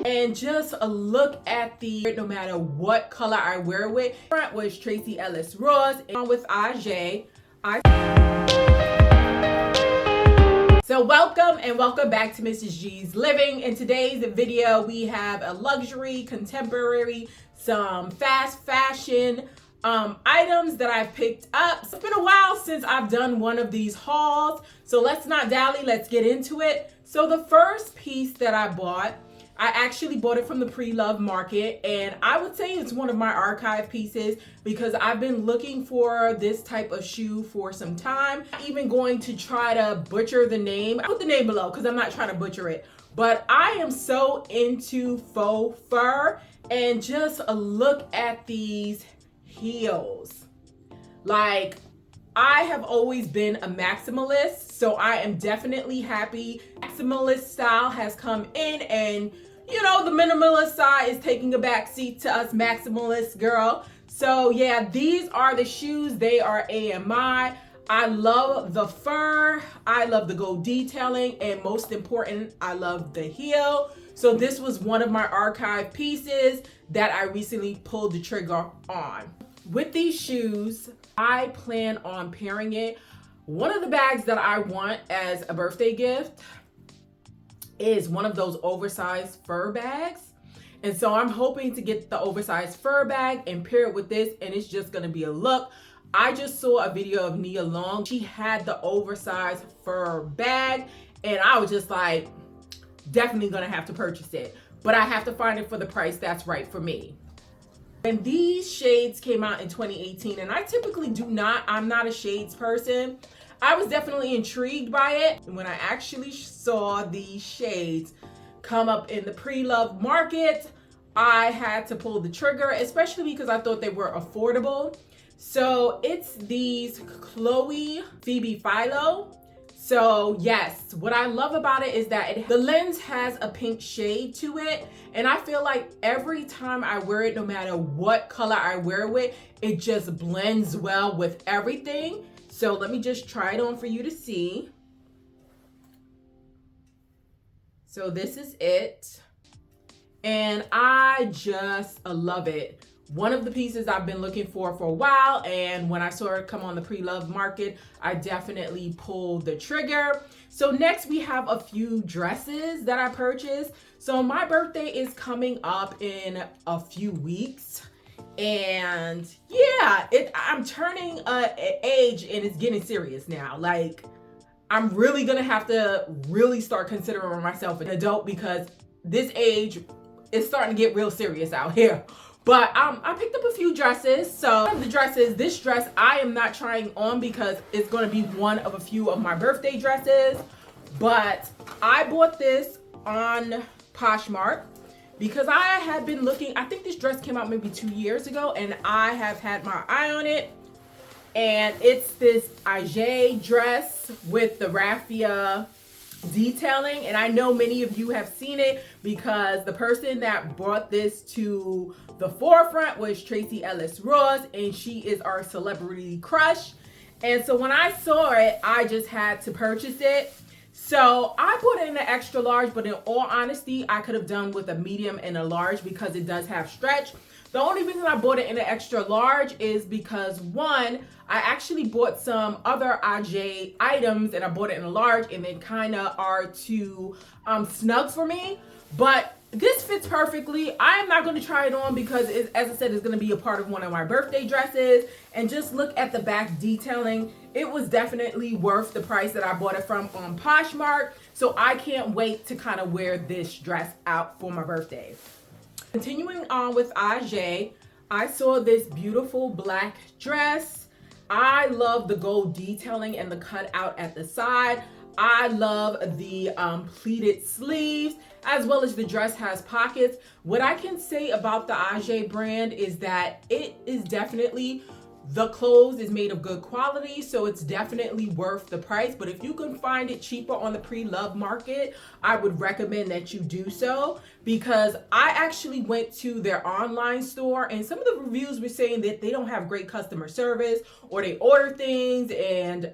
and just a look at the no matter what color I wear it with. Front was Tracy Ellis Ross and with Aj. So welcome back to Mrs. G's Living. In today's video, we have a luxury, contemporary, some fast fashion items that I've picked up. It's been a while since I've done one of these hauls, so let's not dally, let's get into it. So the first piece that I bought, I actually bought it from the pre-loved market, and I would say it's one of my archive pieces because I've been looking for this type of shoe for some time. I'm even going to try to butcher the name. I'll put the name below because I'm not trying to butcher it. But I am so into faux fur, and just a look at these heels. Like, I have always been a maximalist, so I am definitely happy maximalist style has come in, and you know, the minimalist side is taking a back seat to us maximalist girl. So yeah, these are the shoes. They are AMI. I love the fur, I love the gold detailing, and most important, I love the heel. So this was one of my archive pieces that I recently pulled the trigger on. With these shoes, I plan on pairing it. One of the bags that I want as a birthday gift is one of those oversized fur bags. And so I'm hoping to get the oversized fur bag and pair it with this, and it's just gonna be a look. I just saw a video of Nia Long. She had the oversized fur bag, and I was just like, definitely gonna have to purchase it. But I have to find it for the price that's right for me. And these shades came out in 2018, and I typically I'm not a shades person. I was definitely intrigued by it. And when I actually saw these shades come up in the pre-loved market, I had to pull the trigger, especially because I thought they were affordable. So it's these Chloé Phoebe Philo. So yes, what I love about it is that the lens has a pink shade to it, and I feel like every time I wear it, no matter what color I wear it with, it just blends well with everything. So let me just try it on for you to see. So this is it, and I just love it. One of the pieces I've been looking for a while, and when I saw it come on the pre-loved market, I definitely pulled the trigger. So next we have a few dresses that I purchased. So my birthday is coming up in a few weeks, and yeah, I'm turning an age, and it's getting serious now. Like, I'm really gonna have to really start considering myself an adult because this age is starting to get real serious out here. But I picked up a few dresses. So one of the dresses, this dress I am not trying on because it's gonna be one of a few of my birthday dresses. But I bought this on Poshmark because I had been looking. I think this dress came out maybe 2 years ago, and I have had my eye on it. And it's this Aj dress with the raffia detailing, and I know many of you have seen it because the person that brought this to the forefront was Tracy Ellis Ross, and she is our celebrity crush. And so when I saw it, I just had to purchase it. So I bought it in an extra large, but in all honesty, I could have done with a medium and a large because it does have stretch. The only reason I bought it in an extra large is because, one, I actually bought some other Aj items and I bought it in a large, and they kind of are too snug for me. But this fits perfectly. I am not going to try it on because, as I said, it's going to be a part of one of my birthday dresses. And just look at the back detailing. It was definitely worth the price that I bought it from on Poshmark. So I can't wait to kind of wear this dress out for my birthday. Continuing on with Aj, I saw this beautiful black dress. I love the gold detailing and the cutout at the side. I love the pleated sleeves, as well as the dress has pockets. What I can say about the Aj brand is that it is definitely The clothes is made of good quality, so it's definitely worth the price. But if you can find it cheaper on the pre-love market, I would recommend that you do so, because I actually went to their online store and some of the reviews were saying that they don't have great customer service, or they order things and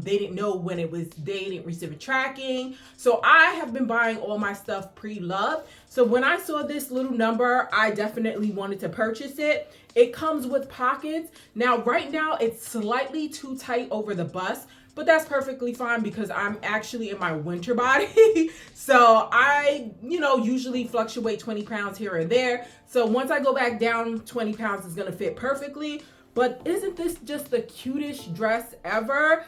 they didn't know when they didn't receive a tracking. So I have been buying all my stuff pre-love. So when I saw this little number, I definitely wanted to purchase it. It comes with pockets. Now, right now, it's slightly too tight over the bust, but that's perfectly fine because I'm actually in my winter body. So I, usually fluctuate 20 pounds here and there. So once I go back down 20 pounds, it's gonna fit perfectly. But isn't this just the cutest dress ever?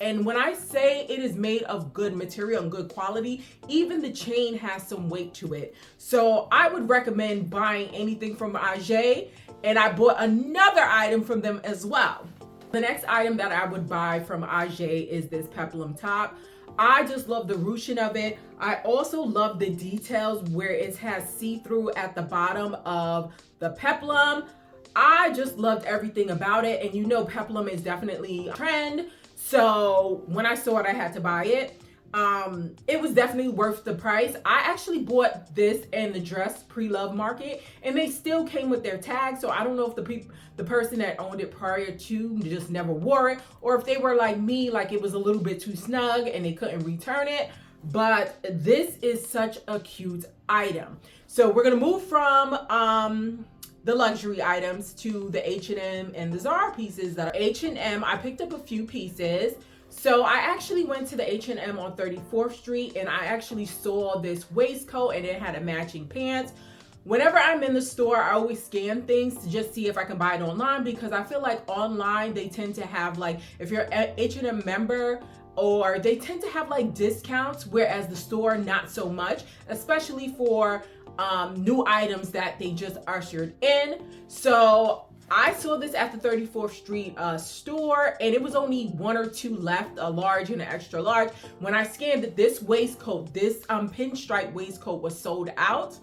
And when I say it is made of good material and good quality, even the chain has some weight to it. So I would recommend buying anything from Ajay, and I bought another item from them as well. The next item that I would buy from Ajay is this peplum top. I just love the ruching of it. I also love the details where it has see-through at the bottom of the peplum. I just loved everything about it, and peplum is definitely a trend. So when I saw it, I had to buy it. It was definitely worth the price. I actually bought this and the dress pre-love market, and they still came with their tag. So I don't know if the person that owned it prior to just never wore it, or if they were like me, like it was a little bit too snug and they couldn't return it. But this is such a cute item. So we're gonna move from the luxury items to the H&M and the Zara pieces. That are H&M, I picked up a few pieces. So I actually went to the H&M on 34th Street, and I actually saw this waistcoat and it had a matching pants. Whenever I'm in the store, I always scan things to just see if I can buy it online, because I feel like online they tend to have, like, if you're an H&M member, or they tend to have like discounts, whereas the store not so much, especially for new items that they just ushered in. So I saw this at the 34th Street store, and it was only one or two left, a large and an extra large. When I scanned it, this waistcoat, this pinstripe waistcoat was sold out.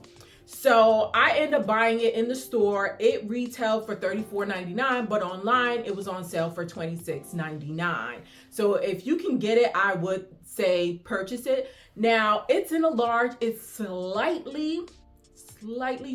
So I ended up buying it in the store. It retailed for $34.99, but online it was on sale for $26.99. So if you can get it, I would say purchase it. Now it's in a large. It's slightly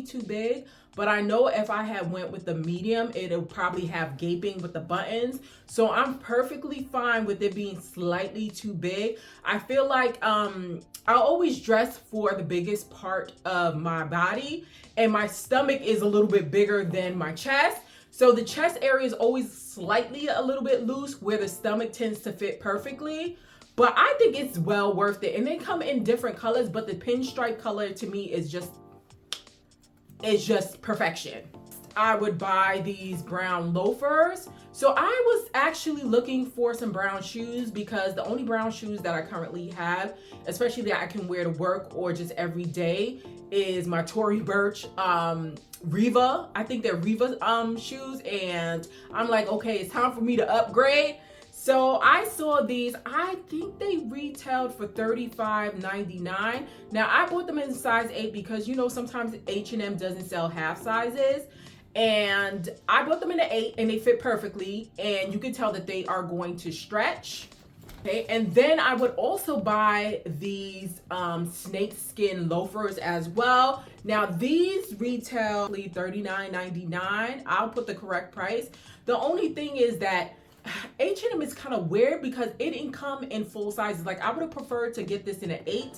too big, but I know if I had went with the medium, it'll probably have gaping with the buttons. So I'm perfectly fine with it being slightly too big. I feel like I always dress for the biggest part of my body, and my stomach is a little bit bigger than my chest. So the chest area is always slightly a little bit loose, where the stomach tends to fit perfectly. But I think it's well worth it. And they come in different colors, but the pinstripe color to me is just perfection. I would buy these brown loafers. So I was actually looking for some brown shoes, because the only brown shoes that I currently have, especially that I can wear to work or just every day, is my Tory Burch Riva. I think they're Riva shoes, and I'm like, okay, it's time for me to upgrade. So I saw these. I think they retailed for $35.99. Now I bought them in size 8 because sometimes H&M doesn't sell half sizes. And I bought them in an 8 and they fit perfectly. And you can tell that they are going to stretch. Okay, and then I would also buy these snake skin loafers as well. Now these retail $39.99. I'll put the correct price. The only thing is that H&M is kind of weird because it didn't come in full sizes. Like I would have preferred to get this in an 8.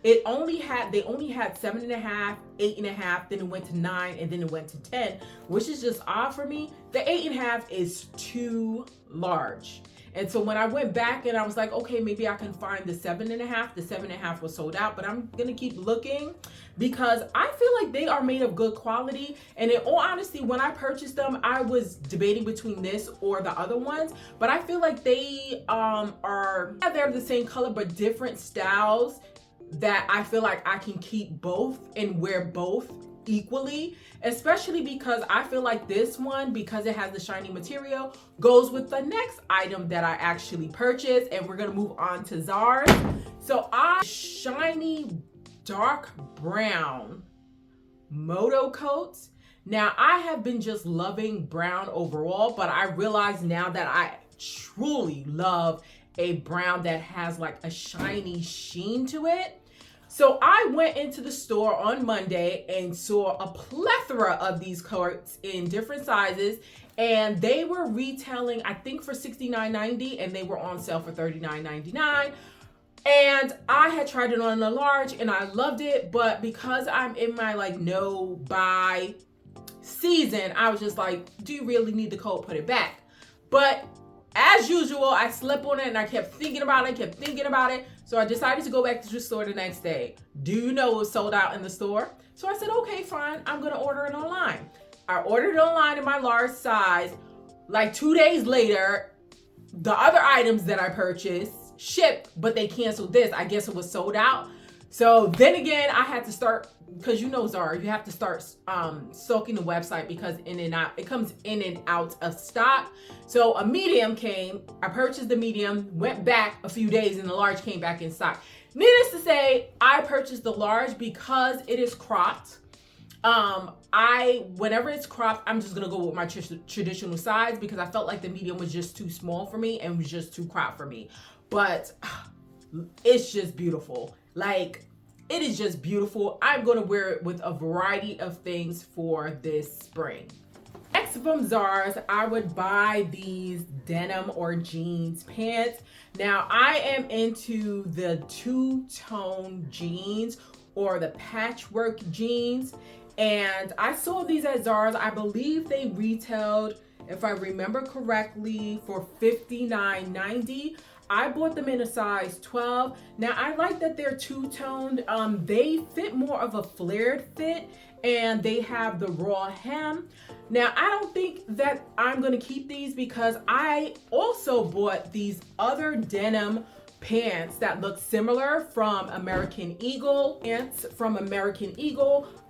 They only had 7.5, 8.5, then it went to 9, and then it went to 10, which is just odd for me. The 8.5 is too large. And so when I went back and I was like, okay, maybe I can find the 7.5. The 7.5 was sold out, but I'm gonna keep looking because I feel like they are made of good quality. And in all honesty, when I purchased them, I was debating between this or the other ones, but I feel like they they're the same color but different styles, that I feel like I can keep both and wear both equally, especially because I feel like this one, because it has the shiny material, goes with the next item that I actually purchased. And we're gonna move on to Zara's. So shiny dark brown moto coats. Now, I have been just loving brown overall, but I realize now that I truly love a brown that has like a shiny sheen to it. So I went into the store on Monday and saw a plethora of these coats in different sizes, and they were retailing, I think, for $69.90, and they were on sale for $39.99. And I had tried it on a large and I loved it, but because I'm in my like no buy season, I was just like, do you really need the coat? Put it back. But as usual, I slept on it and I kept thinking about it, So I decided to go back to the store the next day. Do you know it was sold out in the store? So I said, okay, fine, I'm gonna order it online. I ordered it online in my large size. Like 2 days later, the other items that I purchased shipped, but they canceled this. I guess it was sold out. So then again, I had to start, because you know Zara, you have to start soaking the website because it comes in and out of stock. So a medium came, I purchased the medium, went back a few days and the large came back in stock. Needless to say, I purchased the large because it is cropped. Whenever it's cropped, I'm just gonna go with my traditional size because I felt like the medium was just too small for me and was just too cropped for me. But it's just beautiful. Like, it is just beautiful. I'm gonna wear it with a variety of things for this spring. Next from Zara's, I would buy these denim or jeans pants. Now, I am into the two-tone jeans or the patchwork jeans. And I saw these at Zara's. I believe they retailed, if I remember correctly, for $59.90. I bought them in a size 12. Now, I like that they're two-toned. They fit more of a flared fit, and they have the raw hem. Now, I don't think that I'm gonna keep these because I also bought these other denim pants that look similar from American Eagle.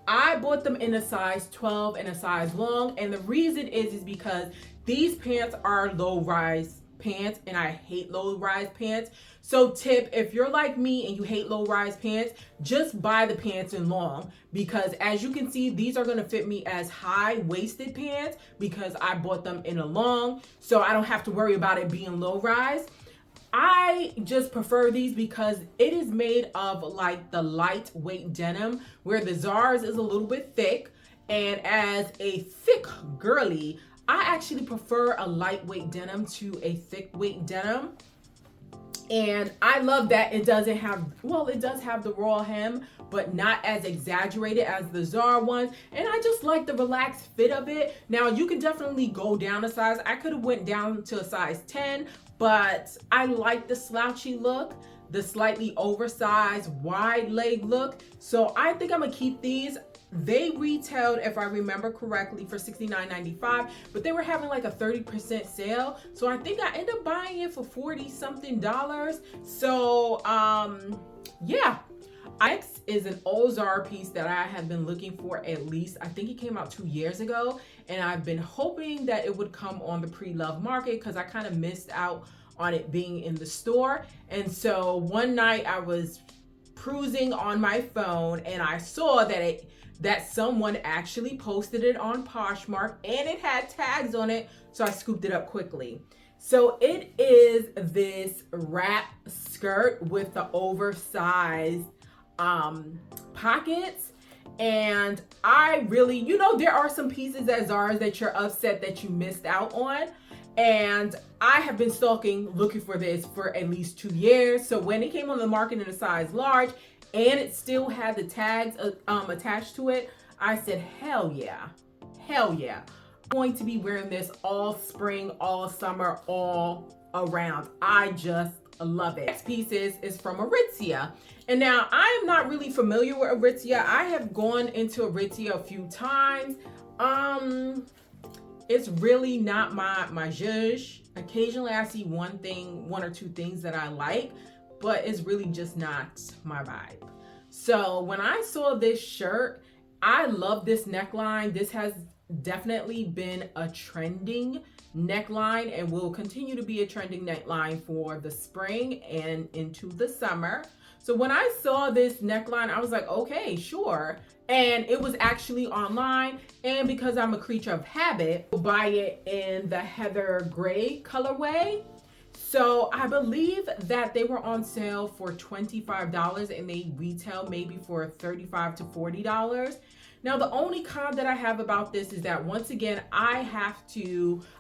I bought them in a size 12 and a size long, and the reason is because these pants are low-rise pants, and I hate low-rise pants. So tip, if you're like me and you hate low-rise pants, just buy the pants in long, because as you can see, these are gonna fit me as high-waisted pants because I bought them in a long, so I don't have to worry about it being low-rise. I just prefer these because it is made of like the lightweight denim, where the Zara's is a little bit thick, and as a thick girly, I actually prefer a lightweight denim to a thick weight denim. And I love that it doesn't have, well, it does have the raw hem, but not as exaggerated as the Zara ones. And I just like the relaxed fit of it. Now, you can definitely go down a size. I could have went down to a size 10, but I like the slouchy look, the slightly oversized wide leg look. So I think I'm gonna keep these. They retailed, if I remember correctly, for $69.95, but they were having like a 30% sale. So I think I ended up buying it for $40-something. So yeah. Next is an old Zara piece that I have been looking for at least, I think it came out 2 years ago, and I've been hoping that it would come on the pre-love market because I kind of missed out on it being in the store. And so one night I was cruising on my phone and I saw that someone actually posted it on Poshmark and it had tags on it, so I scooped it up quickly. So it is this wrap skirt with the oversized pockets, and I really, there are some pieces at Zara's that you're upset that you missed out on, and I have been stalking looking for this for at least 2 years. So when it came on the market in a size large and it still had the tags attached to it, I said, hell yeah, I'm going to be wearing this all spring, all summer, all around. I just love it. Next piece is from Aritzia. And now I am not really familiar with Aritzia. I have gone into Aritzia a few times. It's really not my zhuzh. Occasionally I see one or two things that I like, but it's really just not my vibe. So when I saw this shirt, I love this neckline. This has definitely been a trending neckline and will continue to be a trending neckline for the spring and into the summer. So when I saw this neckline, I was like, okay, sure. And it was actually online. And because I'm a creature of habit, I'll buy it in the heather gray colorway. So I believe that they were on sale for $25 and they retail maybe for $35 to $40. Now, the only con that I have about this is that once again, I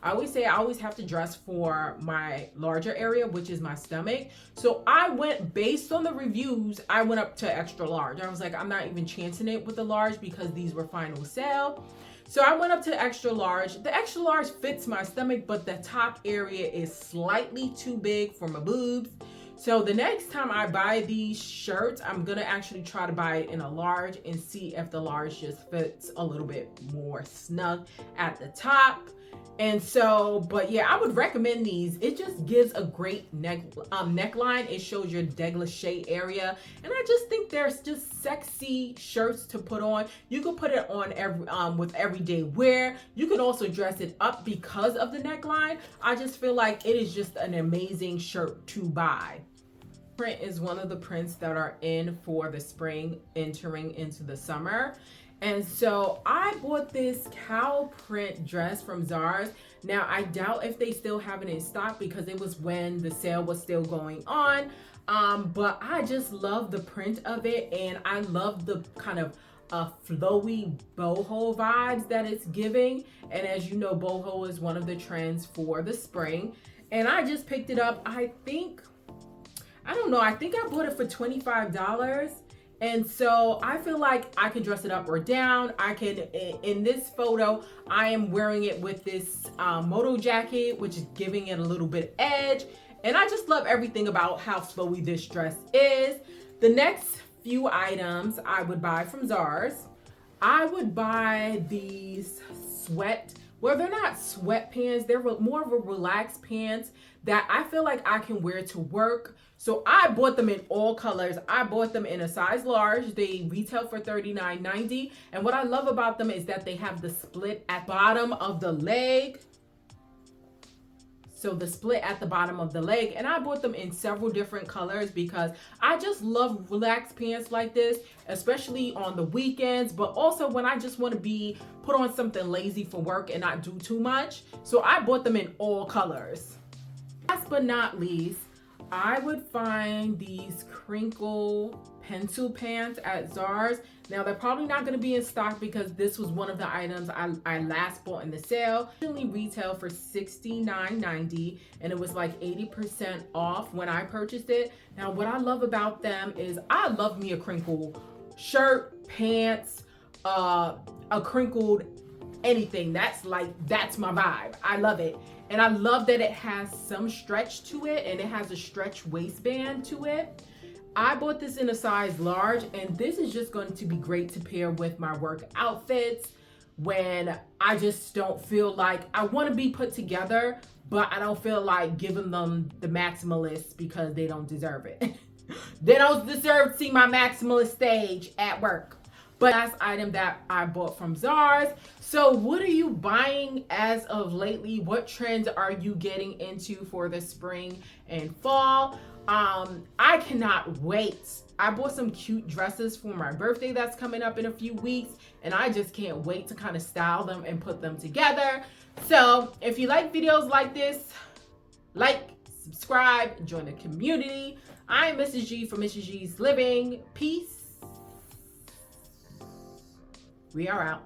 always say I always have to dress for my larger area, which is my stomach. So I went, based on the reviews, I went up to extra large. I was like, I'm not even chancing it with the large because these were final sale. So I went up to extra large. The extra large fits my stomach, but the top area is slightly too big for my boobs. So the next time I buy these shirts, I'm gonna actually try to buy it in a large and see if the large just fits a little bit more snug at the top. And so, but yeah, I would recommend these. It just gives a great neckline. It shows your dégagé area. And I just think there's just sexy shirts to put on. You could put it on with everyday wear. You could also dress it up because of the neckline. I just feel like it is just an amazing shirt to buy. Print is one of the prints that are in for the spring entering into the summer. And so I bought this cow print dress from Zara's. Now I doubt if they still have it in stock because it was when the sale was still going on. But I just love the print of it, and I love the kind of flowy boho vibes that it's giving. And as you know, boho is one of the trends for the spring. And I just picked it up. I think I bought it for $25. And so I feel like I can dress it up or down. I can, in this photo, I am wearing it with this moto jacket, which is giving it a little bit of edge. And I just love everything about how flowy this dress is. The next few items I would buy from Zara's. I would buy these they're not sweatpants, they're more of a relaxed pants that I feel like I can wear to work. So I bought them in all colors. I bought them in a size large. They retail for $39.90. And what I love about them is that they have the split at bottom of the leg. So the split at the bottom of the leg. And I bought them in several different colors because I just love relaxed pants like this, especially on the weekends, but also when I just want to put on something lazy for work and not do too much. So I bought them in all colors. Last but not least, I would find these crinkle pencil pants at Zara's. Now they're probably not going to be in stock because this was one of the items I last bought in the sale. It usually retail for $69.90 and it was like 80% off when I purchased it. Now what I love about them is I love me a crinkle shirt, pants, a crinkled anything. That's my vibe. I love it. And I love that it has some stretch to it and it has a stretch waistband to it. I bought this in a size large, and this is just going to be great to pair with my work outfits when I just don't feel like I want to be put together, but I don't feel like giving them the maximalist because they don't deserve it. They don't deserve to see my maximalist stage at work. But last item that I bought from Zara's. So what are you buying as of lately? What trends are you getting into for the spring and fall? I cannot wait. I bought some cute dresses for my birthday that's coming up in a few weeks, and I just can't wait to kind of style them and put them together. So if you like videos like this, like, subscribe, join the community. I'm Mrs. G from Mrs. G's Living. Peace. We are out.